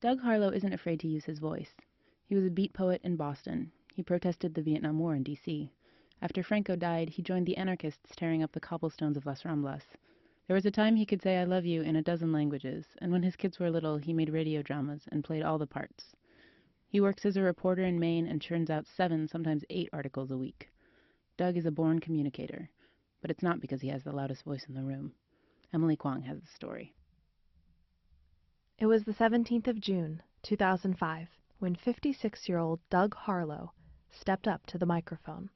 Doug Harlow isn't afraid to use his voice. He was a beat poet in Boston. He protested the Vietnam War in D.C. After Franco died, he joined the anarchists tearing up the cobblestones of Las Ramblas. There was a time he could say I love you in a dozen languages, and when his kids were little, he made radio dramas and played all the parts. He works as a reporter in Maine and churns out 7, sometimes 8 articles a week. Doug is a born communicator, but it's not because he has the loudest voice in the room. Emily Kwong has the story. It was the 17th of June, 2005, when 56-year-old Doug Harlow stepped up to the microphone.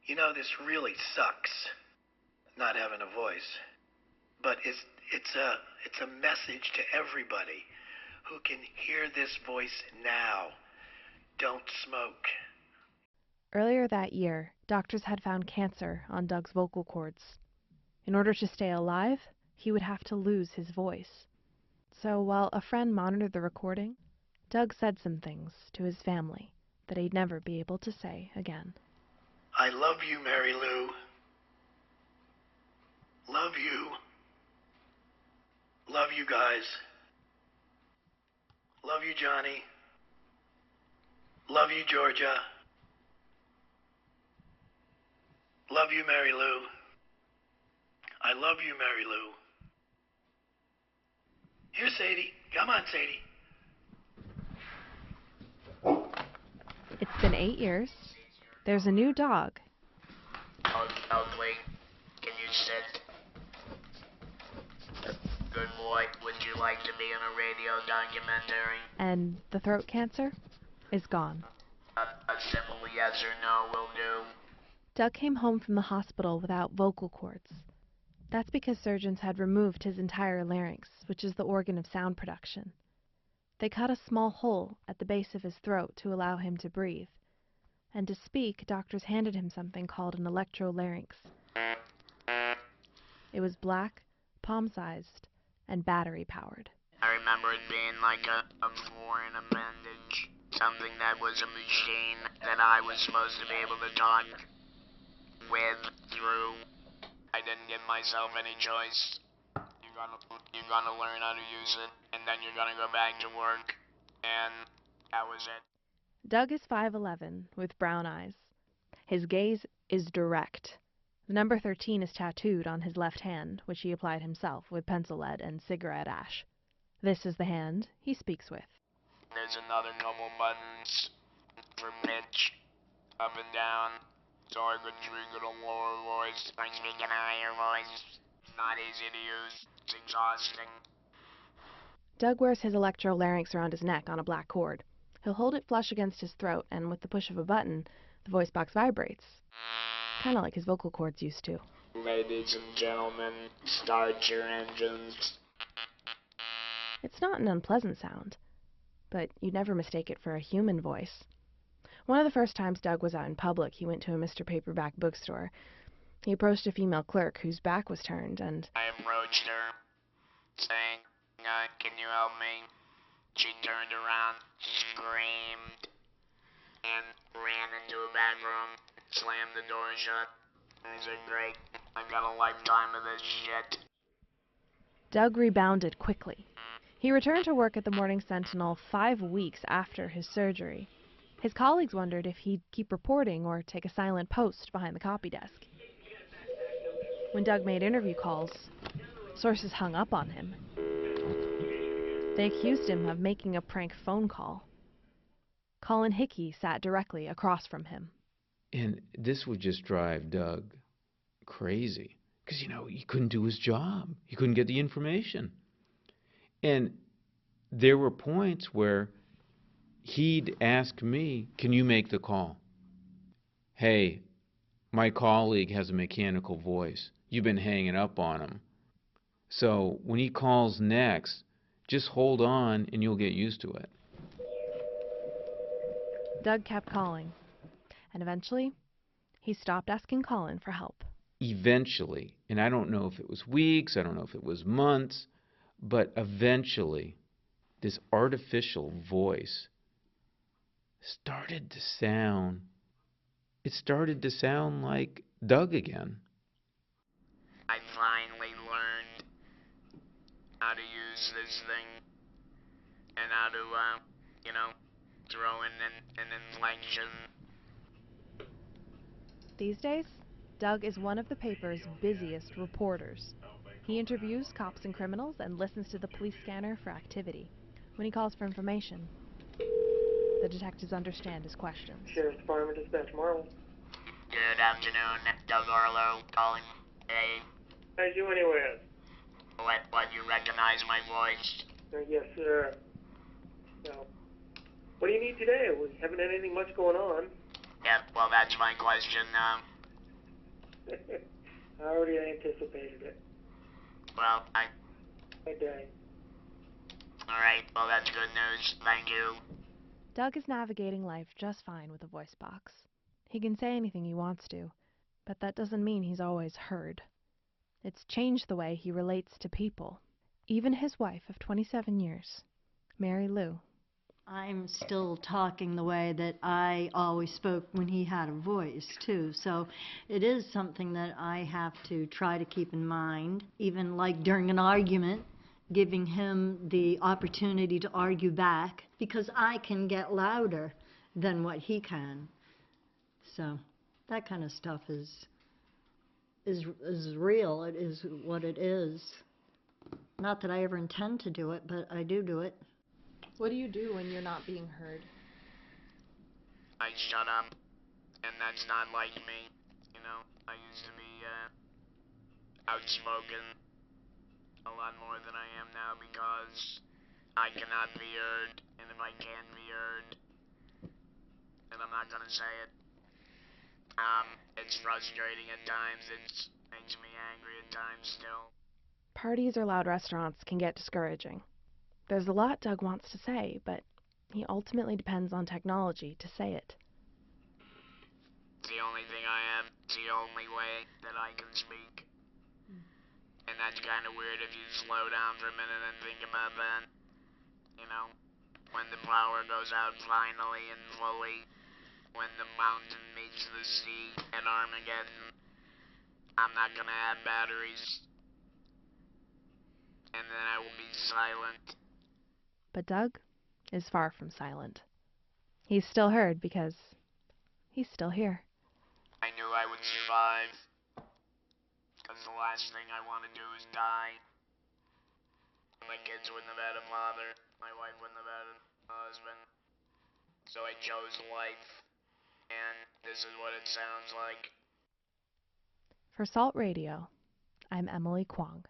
You know, this really sucks, not having a voice. But it's a message to everybody who can hear this voice now. Don't smoke. Earlier that year, doctors had found cancer on Doug's vocal cords. In order to stay alive, he would have to lose his voice. So while a friend monitored the recording, Doug said some things to his family that he'd never be able to say again. I love you, Mary Lou. Love you. Love you guys. Love you, Johnny. Love you, Georgia. Love you, Mary Lou. I love you, Mary Lou. Here, Sadie. Come on, Sadie. It's been 8 years. There's a new dog. Ugly. Can you sit? Good boy. Would you like to be in a radio documentary? And the throat cancer is gone. A simple yes or no will do. Doug came home from the hospital without vocal cords. That's because surgeons had removed his entire larynx, which is the organ of sound production. They cut a small hole at the base of his throat to allow him to breathe. And to speak, doctors handed him something called an electrolarynx. It was black, palm-sized, and battery-powered. I remember it being like a foreign appendage. Something that was a machine that I was supposed to be able to talk with, through. I didn't give myself any choice. You're gonna learn how to use it, and then you're gonna go back to work. And that was it. Doug is 5'11", with brown eyes. His gaze is direct. The number 13 is tattooed on his left hand, which he applied himself with pencil lead and cigarette ash. This is the hand he speaks with. There's another couple buttons for pitch, up and down, so I could speak at a lower voice. I speak in a higher voice. Not easy to use. It's exhausting. Doug wears his electrolarynx around his neck on a black cord. He'll hold it flush against his throat, and with the push of a button, the voice box vibrates. Kind of like his vocal cords used to. Ladies and gentlemen, start your engines. It's not an unpleasant sound, but you'd never mistake it for a human voice. One of the first times Doug was out in public, he went to a Mr. Paperback bookstore. He approached a female clerk whose back was turned, and I approached her, saying, can you help me? She turned around, screamed, and ran into a back room, slammed the door shut. I said, great, I've got a lifetime of this shit. Doug rebounded quickly. He returned to work at the Morning Sentinel 5 weeks after his surgery. His colleagues wondered if he'd keep reporting or take a silent post behind the copy desk. When Doug made interview calls, sources hung up on him. They accused him of making a prank phone call. Colin Hickey sat directly across from him. And this would just drive Doug crazy. Because, he couldn't do his job. He couldn't get the information. And there were points where he'd ask me, can you make the call? Hey, my colleague has a mechanical voice. You've been hanging up on him. So when he calls next, just hold on and you'll get used to it. Doug kept calling, and eventually, he stopped asking Colin for help. Eventually, and I don't know if it was weeks, I don't know if it was months, but eventually, this artificial voice started to sound like Doug again. I finally learned how to use this thing, and how to, throw in an inflection. These days, Doug is one of the paper's busiest reporters. He interviews cops and criminals and listens to the police scanner for activity. When he calls for information, the detectives understand his questions. Sheriff's Department Dispatch Marvel. Good afternoon, Doug Harlow calling. Hey, How's you anyway? what, you recognize my voice? Yes, sir. So, what do you need today? We haven't had anything much going on. Yep, well, that's my question. I already anticipated it. Well, Okay. alright, well, that's good news. Thank you. Doug is navigating life just fine with a voice box. He can say anything he wants to, but that doesn't mean he's always heard. It's changed the way he relates to people. Even his wife of 27 years, Mary Lou. I'm still talking the way that I always spoke when he had a voice, too. So it is something that I have to try to keep in mind, even like during an argument, giving him the opportunity to argue back, because I can get louder than what he can. So that kind of stuff is real. It is what it is. Not that I ever intend to do it, but I do it. What do you do when you're not being heard? I shut up, and that's not like me. I used to be, outspoken a lot more than I am now because I cannot be heard, and if I can be heard, then I'm not gonna say it. It's frustrating at times, it makes me angry at times still. Parties or loud restaurants can get discouraging. There's a lot Doug wants to say, but he ultimately depends on technology to say it. It's the only thing I have. It's the only way that I can speak. And that's kind of weird if you slow down for a minute and think about that. When the power goes out finally and fully, when the mountain meets the sea at Armageddon, I'm not gonna have batteries. And then I will be silent. But Doug is far from silent. He's still heard because he's still here. I knew I would survive. Because the last thing I want to do is die. My kids wouldn't have had a father. My wife wouldn't have had a husband. So I chose life. And this is what it sounds like. For Salt Radio, I'm Emily Kwong.